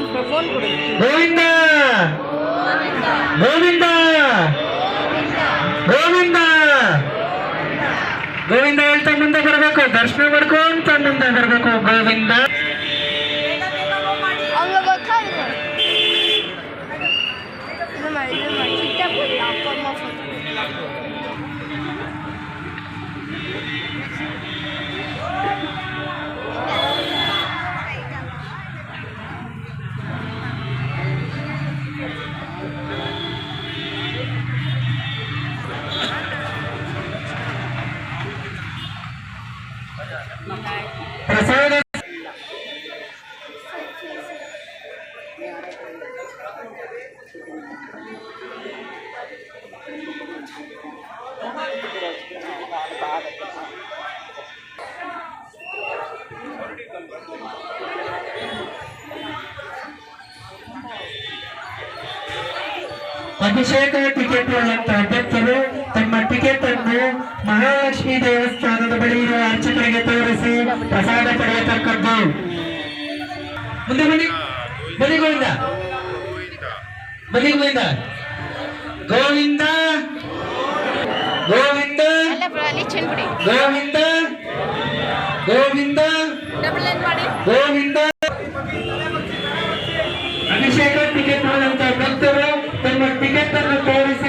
ಗೋವಿಂದ ಗೋವಿಂದ ಗೋವಿಂದ ಗೋವಿಂದ ಹೇಳ್ತಾ ಮುಂದೆ ಬರಬೇಕು. ದರ್ಶನ ಮಾಡ್ಕೊಂತ ಮುಂದೆ ಬರಬೇಕು. ಗೋವಿಂದ ಪ್ರಸಾದ ಅಭಿಷೇಕ ಟಿಕೆಟ್ ಉಳ್ಳಂತ ಅಭ್ಯರ್ಥಿಗಳು ತಮ್ಮ ಟಿಕೆಟ್ ಅನ್ನು ಮಹಾಲಕ್ಷ್ಮಿ ದೇವಸ್ಥಾನದ ಬಳಿ ಇರುವ ಅರ್ಚಕರಿಗೆ ತೋರಿಸಿ ಪ್ರಸಾದ ಪಡೆಯತಕ್ಕದ್ದು. ಮುಂದೆ ಬನ್ನಿ. ಬನ್ನಿ ಗೋವಿಂದ, ಬನ್ನಿ ಗೋವಿಂದ, ಗೋವಿಂದ ಗೋವಿಂದ ಗೋವಿಂದ ಗೋವಿಂದ ಗೋವಿಂದ. ಅಭಿಷೇಕ ಟಿಕೆಟ್ ಉಳ್ಳಂತ ಭಕ್ತರು ತಮ್ಮ ಟಿಕೆಟ್ ಅನ್ನು ತೋರಿಸಿ